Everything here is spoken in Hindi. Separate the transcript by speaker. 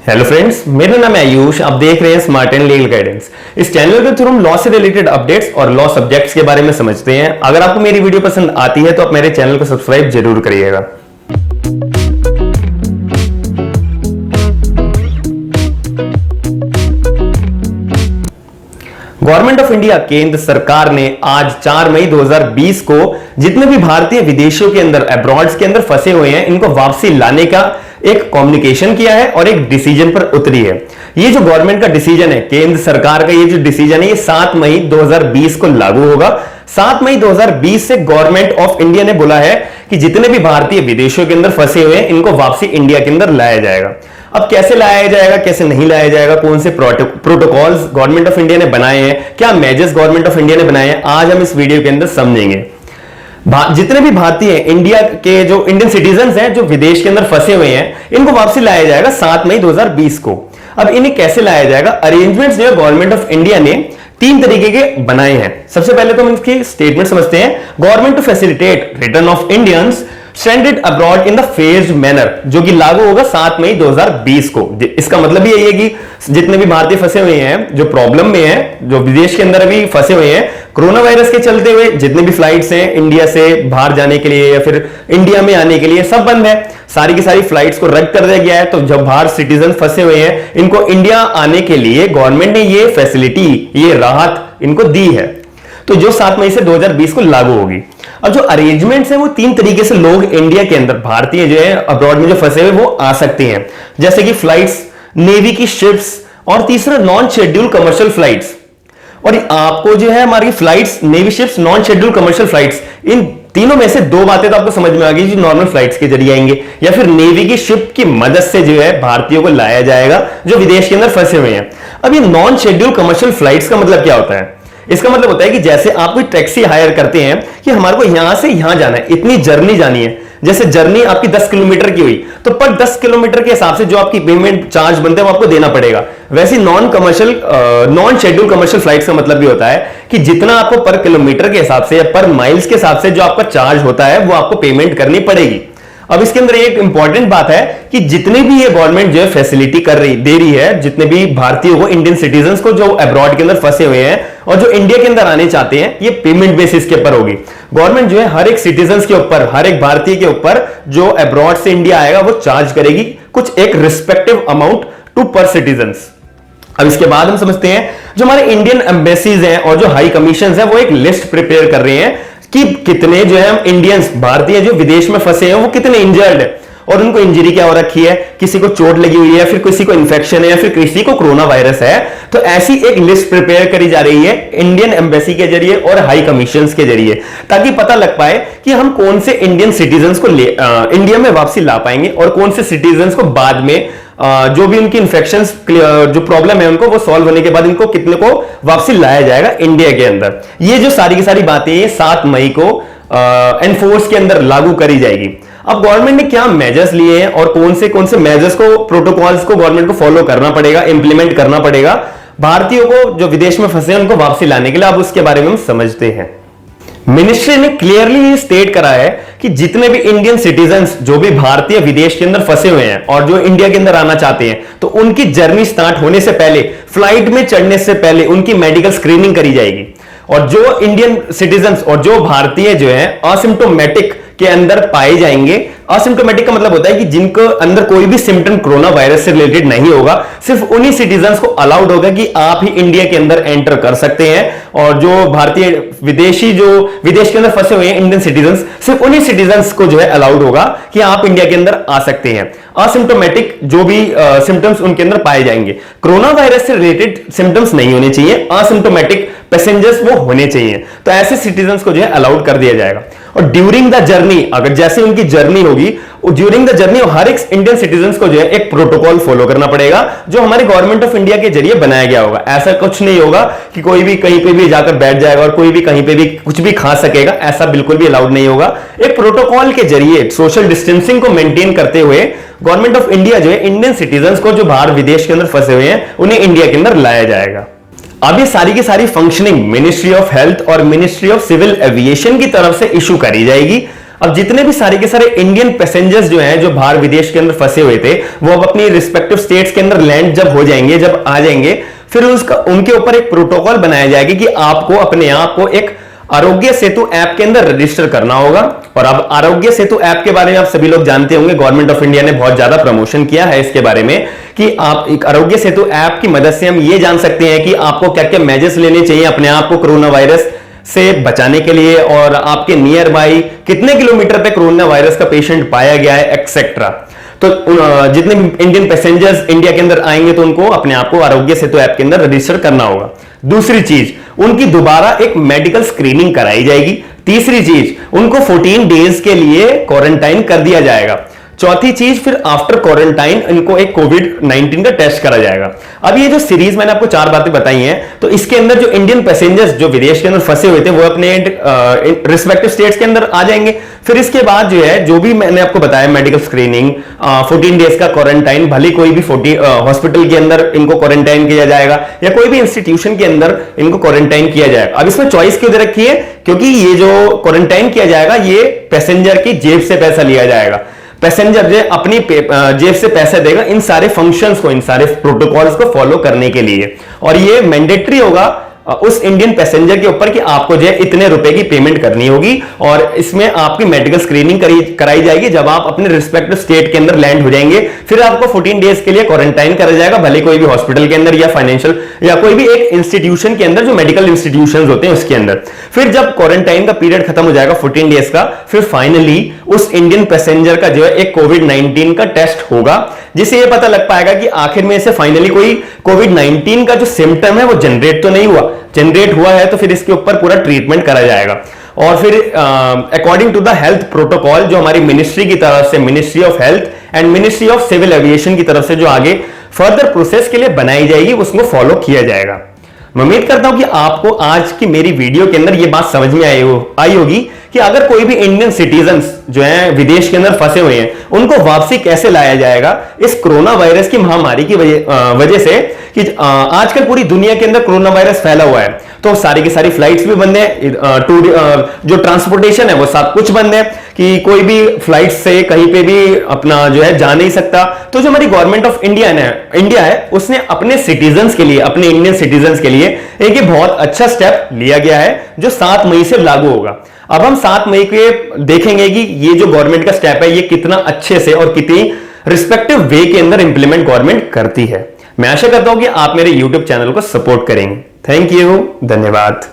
Speaker 1: हेलो फ्रेंड्स, मेरा नाम है आयुष। आप देख रहे हैं स्मार्ट एंड लीगल गाइडेंस। इस चैनल के थ्रू हम लॉ से रिलेटेड अपडेट्स और लॉ सब्जेक्ट्स के बारे में समझते हैं। अगर आपको मेरी वीडियो पसंद आती है तो आप मेरे चैनल को सब्सक्राइब जरूर करिएगा। गवर्नमेंट ऑफ इंडिया केंद्र सरकार ने आज 4 मई 2020 को जितने भी भारतीय विदेशों के अंदर अब्रॉड्स के अंदर फंसे हुए हैं इनको वापसी लाने का एक कम्युनिकेशन किया है और एक डिसीजन पर उतरी है। ये जो गवर्नमेंट का डिसीजन है, केंद्र सरकार का ये जो डिसीजन है, ये 7 मई 2020 को लागू होगा। 7 मई 2020 से गवर्नमेंट ऑफ इंडिया ने बोला है कि जितने भी भारतीय विदेशों के अंदर फंसे हुए हैं इनको वापसी इंडिया के अंदर लाया जाएगा। अब कैसे लाया जाएगा, कैसे नहीं लाया जाएगा, कौन से प्रोटोकॉल्स गवर्नमेंट ऑफ इंडिया ने बनाए हैं, क्या मेजर्स गवर्नमेंट ऑफ इंडिया ने बनाए हैं, आज हम इस वीडियो के अंदर समझेंगे। जितने भी भारतीय इंडिया के जो इंडियन सिटीजन्स हैं जो विदेश के अंदर फंसे हुए हैं इनको वापसी लाया जाएगा 7 मई 2020 को। अब इन्हें कैसे लाया जाएगा? अरेंजमेंट्स जो गवर्नमेंट ऑफ इंडिया ने 3 तरीके के बनाए हैं। सबसे पहले तो हम इसकी स्टेटमेंट समझते हैं। Government to facilitate return of Indians stranded abroad in the phased manner, जो कि लागू होगा 7 मई 2020 को। इसका मतलब यही है कि जितने भी भारतीय फंसे हुए हैं, जो प्रॉब्लम में हैं, जो विदेश के अंदर अभी फंसे हुए हैं कोरोना वायरस के चलते हुए, जितने भी फ्लाइट्स हैं इंडिया से बाहर जाने के लिए या फिर इंडिया में आने के लिए, सब बंद है। सारी की सारी फ्लाइट्स को रद्द कर दिया गया है। तो जब बाहर सिटीजन फंसे हुए हैं इनको इंडिया आने के लिए गवर्नमेंट ने ये फैसिलिटी, ये राहत इनको दी है। तो जो 7 मई से 2020 को लागू होगी। अब जो अरेंजमेंट्स हैं वो 3 तरीके से लोग इंडिया के अंदर, भारतीय जो है अब्रॉड में जो फंसे हुए वो आ सकते हैं, जैसे कि फ्लाइट्स, नेवी की शिप्स और तीसरा नॉन शेड्यूल कमर्शियल फ्लाइट्स। और आपको जो है हमारी flights, navy ships, non schedule commercial flights, इन तीनों में से 2 बातें तो आपको समझ में आ गई, जो नॉर्मल फ्लाइट्स के जरिए आएंगे या फिर नेवी की शिप की मदद से जो है भारतीयों को लाया जाएगा जो विदेश के अंदर फंसे हुए हैं। अब ये नॉन शेड्यूल कमर्शियल फ्लाइट्स का मतलब क्या होता है? इसका मतलब होता है कि जैसे आप कोई टैक्सी हायर करते हैं कि हमारे को यहां से यहां जाना है, इतनी जर्नी जानी है। जैसे जर्नी आपकी 10 किलोमीटर की हुई तो पर 10 किलोमीटर के हिसाब से जो आपकी पेमेंट चार्ज बनते हैं वो आपको देना पड़ेगा। वैसे नॉन शेड्यूल कमर्शियल फ्लाइट्स का मतलब भी होता है कि जितना आपको पर किलोमीटर के हिसाब से या पर माइल्स के हिसाब से जो आपका चार्ज होता है वो आपको पेमेंट करनी पड़ेगी। अब इसके अंदर एक इंपॉर्टेंट बात है कि जितने भी ये गवर्नमेंट जो है फैसिलिटी दे रही है, जितने भी भारतीयों को, इंडियन सिटीजन्स को जो अब्रॉड के अंदर फंसे हुए हैं और जो इंडिया के अंदर आने चाहते हैं, ये पेमेंट बेसिस के ऊपर होगी। गवर्नमेंट जो है हर एक सिटीजन्स के ऊपर, हर एक भारतीय के ऊपर जो अब्रॉड से इंडिया आएगा वो चार्ज करेगी कुछ एक रिस्पेक्टिव अमाउंट टू पर सिटीजन्स। अब इसके बाद हम समझते हैं जो हमारे इंडियन एम्बेसीज हैं और जो हाई कमीशन है वो एक लिस्ट प्रिपेयर कर रहे हैं कि कितने जो है हम इंडियंस, भारतीय जो विदेश में फंसे हैं वो कितने इंजर्ड है और उनको इंजरी क्या हो रखी है, किसी को चोट लगी हुई है, फिर किसी को इन्फेक्शन है या फिर किसी को कोरोना वायरस है। तो ऐसी एक लिस्ट प्रिपेयर करी जा रही है इंडियन एम्बेसी के जरिए और हाई कमीशंस के जरिए, ताकि पता लग पाए कि हम कौन से इंडियन सिटीजन्स को इंडिया में वापसी ला पाएंगे और कौन से सिटीजन्स को बाद में जो भी उनकी इन्फेक्शन जो प्रॉब्लम है उनको वो सॉल्व होने के बाद इनको कितने को वापसी लाया जाएगा इंडिया के अंदर। ये जो सारी की सारी बातें 7 मई को एनफोर्स के अंदर लागू करी जाएगी। अब गवर्नमेंट ने क्या मेजर्स लिए हैं और कौन से मेजर्स को, प्रोटोकॉल्स को गवर्नमेंट को फॉलो करना पड़ेगा, इंप्लीमेंट करना पड़ेगा भारतीयों को जो विदेश में फंसे हैं उनको वापसी लाने के लिए, अब उसके बारे में हम समझते हैं। मिनिस्ट्री ने क्लियरली स्टेट करा है कि जितने भी इंडियन सिटीजन्स जो भी भारतीय विदेश के अंदर फंसे हुए हैं और जो इंडिया के अंदर आना चाहते हैं तो उनकी जर्नी स्टार्ट होने से पहले, फ्लाइट में चढ़ने से पहले उनकी मेडिकल स्क्रीनिंग करी जाएगी। और जो इंडियन सिटीजन्स और जो भारतीय जो है असिम्प्टोमेटिक के अंदर पाए जाएंगे, असिम्प्टोमेटिक का मतलब होता है कि जिनको अंदर कोई भी सिम्टम कोरोना वायरस से रिलेटेड नहीं होगा, सिर्फ उन्हीं सिटीजन्स को अलाउड होगा कि आप ही इंडिया के अंदर एंटर कर सकते हैं। और जो भारतीय विदेशी जो विदेश के अंदर फंसे हुए हैं इंडियन सिटीजन्स, सिर्फ उन्हीं सिटीजन्स को जो है अलाउड होगा कि आप इंडिया के अंदर आ सकते हैं। असिम्प्टोमेटिक जो भी सिम्टम्स उनके अंदर पाए जाएंगे, कोरोना वायरस से रिलेटेड सिम्टम्स नहीं होने चाहिए, असिम्प्टोमेटिक पैसेंजर्स वो होने चाहिए। तो ऐसे सिटीजन्स को जो है अलाउड कर दिया जाएगा। और ड्यूरिंग द जर्नी, अगर जैसे उनकी जर्नी होगी, ड्यूरिंग द जर्नी हर एक इंडियन सिटीजन्स को जो है एक प्रोटोकॉल फॉलो करना पड़ेगा जो हमारे गवर्नमेंट ऑफ इंडिया के जरिए बनाया गया होगा। ऐसा कुछ नहीं होगा कि कोई भी कहीं पे भी जाकर बैठ जाएगा और कोई भी कहीं पे भी कुछ भी खा सकेगा, ऐसा बिल्कुल भी अलाउड नहीं होगा। एक प्रोटोकॉल के जरिए सोशल डिस्टेंसिंग को मेंटेन करते हुए गवर्नमेंट ऑफ इंडिया जो है इंडियन सिटीजन्स को जो बाहर विदेश के अंदर फंसे हुए हैं उन्हें इंडिया के अंदर लाया जाएगा। अब ये सारी की सारी फंक्शनिंग मिनिस्ट्री ऑफ हेल्थ और मिनिस्ट्री ऑफ सिविल एविएशन की तरफ से इशू करी जाएगी। अब जितने भी सारे के सारे इंडियन पैसेंजर्स जो हैं, जो बाहर विदेश के अंदर फंसे हुए थे, वो अब अपनी रिस्पेक्टिव स्टेट्स के अंदर लैंड जब हो जाएंगे, जब आ जाएंगे, फिर उसका उनके ऊपर एक प्रोटोकॉल बनाया जाएगा कि आपको अपने आप को एक आरोग्य सेतु ऐप के अंदर रजिस्टर करना होगा। और अब आरोग्य सेतु ऐप के बारे में आप सभी लोग जानते होंगे, गवर्नमेंट ऑफ इंडिया ने बहुत ज्यादा प्रमोशन किया है इसके बारे में कि आप एक आरोग्य सेतु ऐप की मदद से हम ये जान सकते हैं कि आपको क्या क्या मेजर्स लेने चाहिए अपने आप को कोरोना वायरस से बचाने के लिए, और आपके नियर बाई कितने किलोमीटर पे कोरोना वायरस का पेशेंट पाया गया है, एक्सेट्रा। तो जितने भी इंडियन पैसेंजर्स इंडिया के अंदर आएंगे तो उनको अपने आप को आरोग्य सेतु ऐप के अंदर रजिस्टर करना होगा। दूसरी चीज, उनकी दोबारा एक मेडिकल स्क्रीनिंग कराई जाएगी। तीसरी चीज, उनको 14 डेज के लिए क्वारंटाइन कर दिया जाएगा। चौथी चीज, फिर आफ्टर क्वारंटाइन इनको एक कोविड-19 का टेस्ट करा जाएगा। अब ये जो सीरीज मैंने आपको 4 बातें बताई हैं, तो इसके अंदर जो इंडियन पैसेंजर्स जो विदेश के अंदर फंसे हुए थे वो अपने रिस्पेक्टिव स्टेट्स के अंदर आ जाएंगे। फिर इसके बाद जो है, जो भी मैंने आपको बताया, मेडिकल स्क्रीनिंग, 14 डेज का क्वारंटाइन, भले कोई भी हॉस्पिटल के अंदर इनको क्वारंटाइन किया जाएगा या कोई भी इंस्टीट्यूशन के अंदर इनको क्वारंटाइन किया जाएगा। अब इसमें चॉइस क्यों दे रखी है? क्योंकि ये जो क्वारंटाइन किया जाएगा ये पैसेंजर की जेब से पैसा लिया जाएगा। पैसेंजर जो अपनी जेब से पैसा देगा इन सारे फंक्शंस को, इन सारे प्रोटोकॉल्स को फॉलो करने के लिए, और ये मैंडेटरी होगा उस इंडियन पैसेंजर के ऊपर कि आपको जो है इतने रुपए की पेमेंट करनी होगी, और इसमें आपकी मेडिकल स्क्रीनिंग कराई जाएगी जब आप अपने रिस्पेक्टिव स्टेट के अंदर लैंड हो जाएंगे। फिर आपको 14 डेज के लिए क्वारंटाइन करा जाएगा, भले कोई भी हॉस्पिटल के अंदर या फाइनेंशियल या कोई भी एक इंस्टीट्यूशन के अंदर, जो मेडिकल इंस्टीट्यूशन होते हैं उसके अंदर। फिर जब क्वारंटाइन का पीरियड खत्म हो जाएगा 14 डेज का, फिर फाइनली उस इंडियन पैसेंजर का जो है एक कोविड-19 का टेस्ट होगा, जिससे यह पता लग पाएगा कि आखिर में से फाइनली कोई कोविड-19 का जो सिम्टम है वो जनरेट तो नहीं हुआ। जनरेट हुआ है तो फिर इसके ऊपर पूरा ट्रीटमेंट करा जाएगा। और फिर according to the health protocol जो हमारी मिनिस्ट्री की तरफ से, ministry of health and ministry of civil aviation की तरफ से जो आगे फर्दर प्रोसेस के लिए बनाई जाएगी, उसको फॉलो किया जाएगा। मैं उम्मीद करता हूं कि आपको आज की मेरी वीडियो के अंदर यह बात समझ में आई होगी कि अगर कोई भी इंडियन सिटीजन्स जो हैं विदेश के अंदर फंसे हुए हैं, उनको वापसी कैसे लाया जाएगा इस कोरोना वायरस की महामारी की वजह से, कि आजकल पूरी दुनिया के अंदर कोरोना वायरस फैला हुआ है, तो सारी की सारी फ्लाइट्स भी बंद है, जो ट्रांसपोर्टेशन है वो सब कुछ बंद है, कि कोई भी फ्लाइट से कहीं पे भी अपना जो है जा नहीं सकता। तो जो हमारी गवर्नमेंट ऑफ इंडिया है उसने अपने सिटीजन्स के लिए, अपने इंडियन सिटीजन्स के लिए एक बहुत अच्छा स्टेप लिया गया है, जो 7 मई से लागू होगा। अब हम 7 मई के देखेंगे कि ये जो गवर्नमेंट का स्टेप है ये कितना अच्छे से और कितनी रिस्पेक्टिव वे के अंदर इंप्लीमेंट गवर्नमेंट करती है। मैं आशा करता हूं कि आप मेरे YouTube चैनल को सपोर्ट करेंगे। थैंक यू, धन्यवाद।